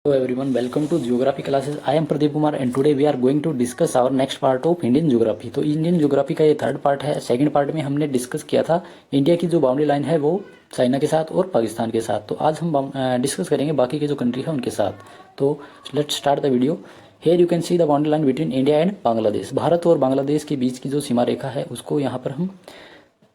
Hello everyone, welcome to Geography classes. I am Pradeep Kumar and today we are going to discuss our next part of Indian Geography. तो Indian geography का ये third part है। Second part में हमने discuss किया था India की जो बाउंड्री लाइन है वो चाइना के साथ और पाकिस्तान के साथ। तो आज हम डिस्कस करेंगे बाकी के जो कंट्री है उनके साथ। तो let's start the video. Here you can see the boundary line between India and Bangladesh. Bharat और बांग्लादेश के बीच की जो सीमा रेखा है उसको यहाँ पर हम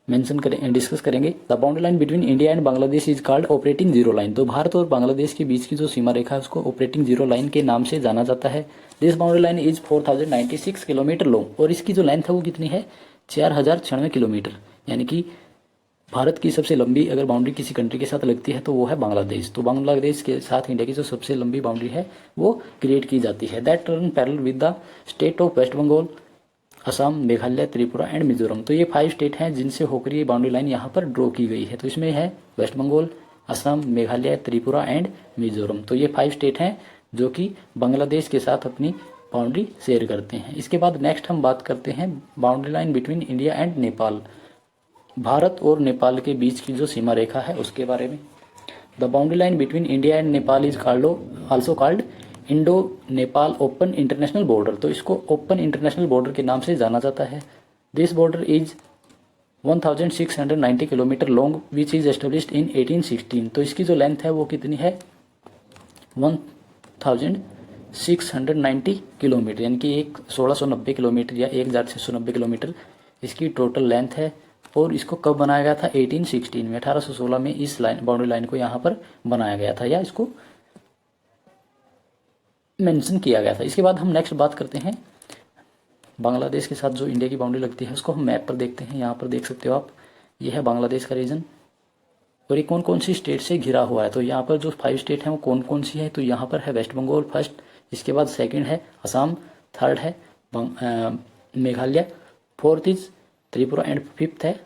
डिस्कस करेंगे। The boundary line between India and Bangladesh is called operating zero line. तो भारत और बांग्लादेश के बीच की जो सीमा रेखा है उसको ऑपरेटिंग जीरो लाइन के नाम से जाना जाता है। This boundary line is 4096 kilometre long और इसकी जो लेंथ है वो कितनी है 4096 किलोमीटर। यानी कि भारत की सबसे लंबी अगर बाउंड्री किसी कंट्री के साथ लगती है तो वो है बांग्लादेश। तो बांग्लादेश के साथ इंडिया की जो सबसे लंबी बाउंड्री है वो क्रिएट की जाती है। That run parallel with the state of West Bengal, Assam, Meghalaya, Tripura and Mizoram. तो ये 5 स्टेट हैं जिनसे होकर ये बाउंड्री लाइन यहाँ पर ड्रॉ की गई है। तो इसमें है वेस्ट बंगाल, असम, मेघालय, त्रिपुरा एंड मिजोरम। तो ये 5 स्टेट हैं जो कि बांग्लादेश के साथ अपनी बाउंड्री शेयर करते हैं। इसके बाद नेक्स्ट हम बात करते हैं boundary line between India and Nepal. Bharat और नेपाल के बीच की जो सीमा रेखा है उसके बारे में। The boundary line between India and Nepal is also called Indo Nepal open international border. तो इसको ओपन इंटरनेशनल बॉर्डर के नाम से जाना जाता है। This border is 1690 kilometre long which is established in 1816। तो इसकी जो लेंथ है वो कितनी है 1690 किलोमीटर, यानी कि 1690 किलोमीटर या 1690 किलोमीटर इसकी टोटल लेंथ है। और इसको कब बनाया गया था 1816 में, 1816 में इस लाइन बाउंड्री लाइन को यहाँ पर बनाया गया था या इसको मेंशन किया गया था। इसके बाद हम नेक्स्ट बात करते हैं बांग्लादेश के साथ जो इंडिया की बाउंड्री लगती है उसको हम मैप पर देखते हैं। यहाँ पर देख सकते हो आप, ये है बांग्लादेश का रीजन और ये कौन कौन सी स्टेट से घिरा हुआ है। तो यहाँ पर जो 5 स्टेट हैं वो कौन कौन सी है, तो यहाँ पर है वेस्ट बंगाल फर्स्ट, इसके बाद सेकंड है असम, थर्ड है Meghalaya, fourth is Tripura and fifth है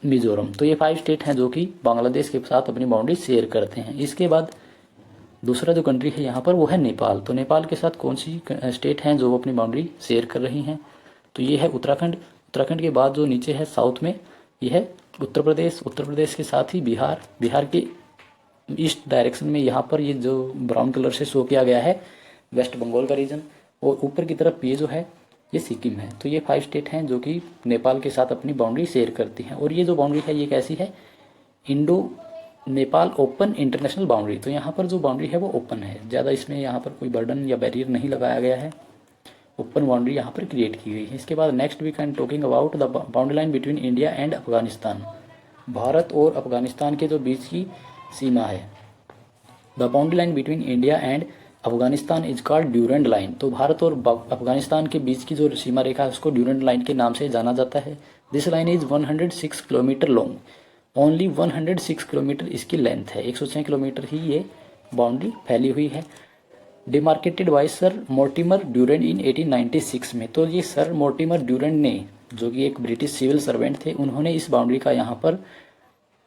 मिजोरम। तो ये 5 स्टेट हैं जो कि बांग्लादेश के साथ अपनी बाउंड्री शेयर करते हैं। इसके बाद दूसरा जो कंट्री है यहाँ पर वो है नेपाल। तो नेपाल के साथ कौन सी स्टेट हैं जो अपनी बाउंड्री शेयर कर रही हैं, तो ये है उत्तराखंड। उत्तराखंड के बाद जो नीचे है साउथ में ये है उत्तर प्रदेश। उत्तर प्रदेश के साथ ही बिहार। बिहार के ईस्ट डायरेक्शन में यहाँ पर ये जो ब्राउन कलर से शो किया गया है वेस्ट बंगाल का रीजन। और ऊपर की तरफ ये जो है ये सिक्किम है। तो ये 5 स्टेट हैं जो कि नेपाल के साथ अपनी बाउंड्री शेयर करती हैं। और ये जो बाउंड्री है ये कैसी है, Indo Nepal open international boundary. तो यहाँ पर जो बाउंड्री है वो ओपन है, ज़्यादा इसमें यहाँ पर कोई बर्डन या बैरियर नहीं लगाया गया है, ओपन बाउंड्री यहाँ पर क्रिएट की गई है। इसके बाद next we can talking about the boundary line between India and Afghanistan. Bharat और अफगानिस्तान के जो बीच की सीमा है, the boundary line between India and Afghanistan is called Durand line. तो भारत और अफगानिस्तान के बीच की जो सीमा रेखा है उसको ड्यूरेंट लाइन के नाम से जाना जाता है। This line is 106 kilometre long, only 106 kilometre इसकी लेंथ है, 106 किलोमीटर ही ये बाउंड्री फैली हुई है। Demarcated by sir Mortimer Durand in 1896 में। तो ये सर मोर्टिमर ड्यूरेंट ने, जो कि एक ब्रिटिश सिविल सर्वेंट थे, उन्होंने इस बाउंड्री का यहाँ पर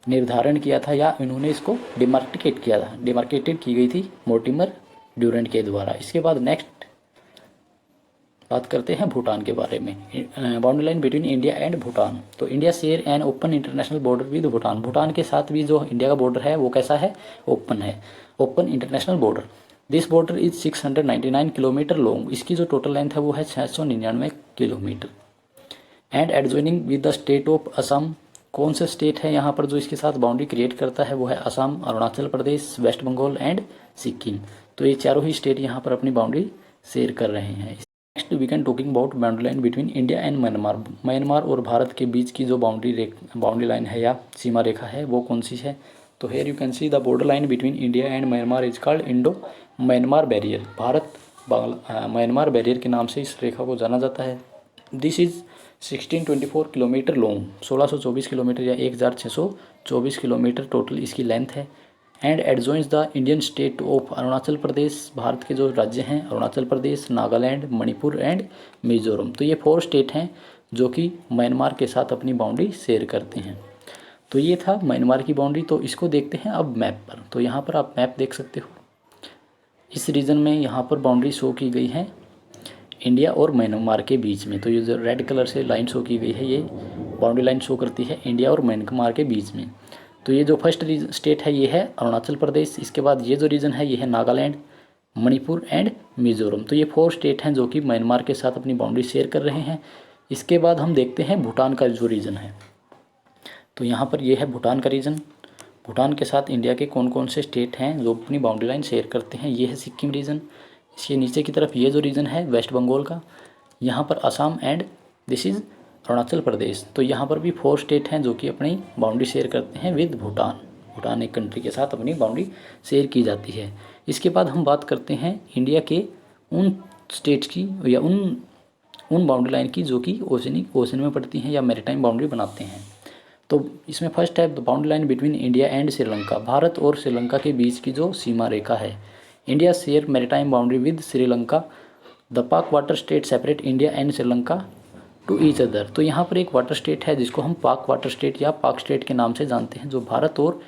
निर्धारण किया था या इन्होंने इसको डिमार्केट किया था, डिमार्केटेड की गई थी मोर्टिमर ड्यूरेंट के द्वारा। इसके बाद नेक्स्ट बात करते हैं भूटान के बारे में। Boundary line between India and Bhutan. तो India share an open international border with Bhutan. Bhutan के साथ भी जो इंडिया का बॉर्डर है वो कैसा है, ओपन है, open international border. This border is 699 kilometre long. इसकी जो टोटल लेंथ है वो है 699 kilometre. And adjoining with the state of Assam. कौन सा स्टेट है यहाँ पर जो इसके साथ बाउंड्री क्रिएट करता है, वो है असम, अरुणाचल प्रदेश, वेस्ट बंगाल एंड सिक्किम। तो ये चारों ही स्टेट यहाँ पर अपनी बाउंड्री शेयर कर रहे हैं। Next we can talking about boundary line between India and Myanmar. Myanmar और भारत के बीच की जो बाउंड्री लाइन है या सीमा रेखा है वो कौन सी है, तो here you can see the border line between India and Myanmar is called Indo Myanmar barrier. Bharat Myanmar barrier के नाम से इस रेखा को जाना जाता है। This is 1624 kilometre long, 1624 kilometre या 1624 किलोमीटर टोटल इसकी लेंथ है। And adjoins the Indian state of Arunachal Pradesh. भारत के जो राज्य हैं अरुणाचल प्रदेश, नागालैंड, मणिपुर एंड मिजोरम। तो ये 4 स्टेट हैं जो कि म्यांमार के साथ अपनी बाउंड्री शेयर करते हैं। तो ये था म्यांमार की बाउंड्री। तो इसको देखते हैं अब मैप पर। तो यहाँ पर आप मैप देख सकते हो, इस रीजन में यहाँ पर बाउंड्री शो की गई है इंडिया और म्यांमार के बीच में। तो ये जो रेड कलर से लाइन शो की गई है ये बाउंड्री लाइन शो करती है इंडिया और म्यांमार के बीच में। तो ये जो फर्स्ट स्टेट है ये है अरुणाचल प्रदेश। इसके बाद ये जो रीजन है ये है नागालैंड, मणिपुर एंड मिजोरम। तो ये 4 स्टेट हैं जो कि म्यांमार के साथ अपनी बाउंड्री शेयर कर रहे हैं। इसके बाद हम देखते हैं भूटान का जो रीजन है। तो यहाँ पर ये है भूटान का रीजन। भूटान के साथ इंडिया के कौन कौन से स्टेट हैं जो अपनी बाउंड्री लाइन शेयर करते हैं, ये है सिक्किम रीजन। इसके नीचे की तरफ ये जो रीजन है वेस्ट बंगाल का, यहाँ पर Assam and this is Arunachal Pradesh. तो यहाँ पर भी 4 स्टेट हैं जो कि अपनी बाउंड्री शेयर करते हैं विद भूटान। भूटान एक कंट्री के साथ अपनी बाउंड्री शेयर की जाती है। इसके बाद हम बात करते हैं इंडिया के उन स्टेट्स की या उन बाउंड्री लाइन की जो कि ओशन में पड़ती हैं या मैरीटाइम बाउंड्री बनाते हैं। तो इसमें फर्स्ट है the boundary line between India and Sri Lanka. Bharat और श्रीलंका के बीच की जो सीमा रेखा है। India share maritime boundary with Sri Lanka. The Palk water strait separate India and Sri Lanka to each other. तो यहाँ पर एक वाटर स्टेट है जिसको हम पाक वाटर स्टेट या पाक स्टेट के नाम से जानते हैं, जो भारत और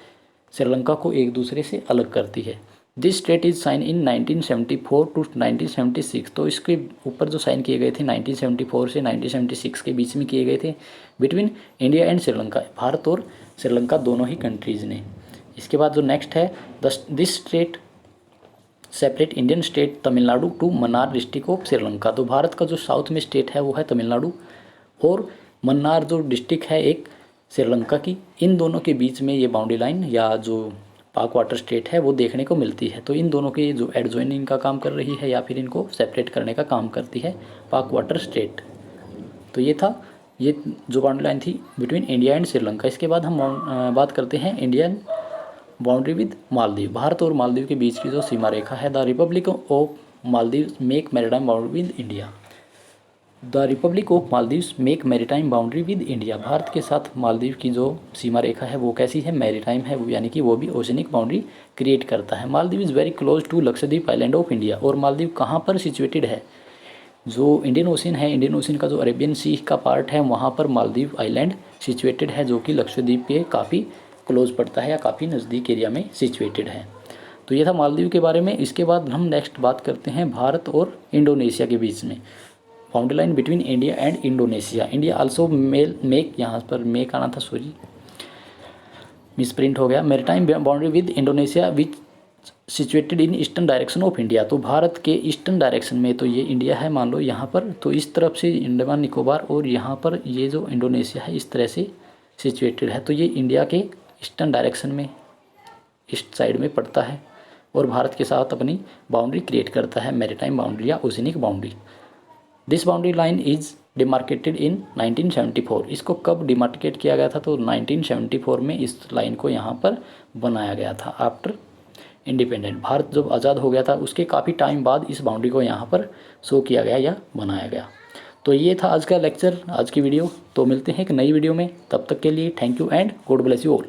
श्रीलंका को एक दूसरे से अलग करती है। This state is sign in 1974 to 1976। तो इसके ऊपर जो साइन किए गए थे 1974 से 1976 के बीच में किए गए थे between India and Sri Lanka, Bharat और श्रीलंका दोनों ही कंट्रीज़ ने। इसके बाद जो नेक्स्ट है this state separate Indian state Tamil Nadu to Mannar district of Sri Lanka. तो भारत का जो साउथ में स्टेट है वो है तमिलनाडु और मन्नार जो डिस्ट्रिक्ट है एक श्रीलंका की। इन दोनों के बीच में ये बाउंड्री लाइन या जो पाक वाटर स्टेट है वो देखने को मिलती है। तो इन दोनों के जो एडजॉइनिंग का काम कर रही है या फिर इनको सेपरेट करने का काम करती है पाक वाटर स्टेट। तो ये था ये जो बाउंड्री लाइन थी बिटवीन इंडिया एंड श्रीलंका। इसके बाद हम बात करते हैं Indian boundary with Maldives. Bharat और मालदीव के बीच की जो सीमा रेखा है, the Republic of Maldives make maritime boundary with India. The Republic of Maldives make maritime boundary with India. Bharat के साथ मालदीव की जो सीमा रेखा है वो कैसी है, मैरीटाइम है, यानी कि वो भी ओशनिक बाउंड्री क्रिएट करता है। Maldives is very close to Lakshadweep island of India. और मालदीव कहाँ पर सिचुएटेड है, जो इंडियन ओशन है, इंडियन ओशन का जो अरेबियन सी का पार्ट है वहाँ पर मालदीव आइलैंड सिचुएटेड है, जो कि लक्षद्वीप के काफ़ी क्लोज पड़ता है या काफ़ी नज़दीक एरिया में सिचुएटेड है। तो ये था मालदीव के बारे में। इसके बाद हम नेक्स्ट बात करते हैं भारत और इंडोनेशिया के बीच में boundary line between India and Indonesia. India also make, यहाँ पर मेक आना था, सॉरी मिसप्रिंट हो गया, maritime boundary with Indonesia which situated in eastern direction of India. तो भारत के ईस्टर्न डायरेक्शन में तो ये इंडिया है मान लो यहाँ पर, तो इस तरफ से अंडमान निकोबार और यहाँ पर ये जो इंडोनेशिया है इस तरह से सिचुएटेड है। तो ये इंडिया के ईस्टर्न डायरेक्शन में ईस्ट साइड में पड़ता है और भारत के साथ अपनी बाउंड्री क्रिएट करता है, मैरीटाइम बाउंड्री या oceanic boundary. This boundary line is demarcated in 1974। इसको कब डिमार्केट किया गया था, तो 1974 में इस लाइन को यहाँ पर बनाया गया था आफ्टर इंडिपेंडेंट। भारत जब आज़ाद हो गया था उसके काफ़ी टाइम बाद इस बाउंड्री को यहाँ पर शो किया गया या बनाया गया। तो ये था आज का लेक्चर, आज की वीडियो। तो मिलते हैं एक नई वीडियो में, तब तक के लिए thank you and God bless you all.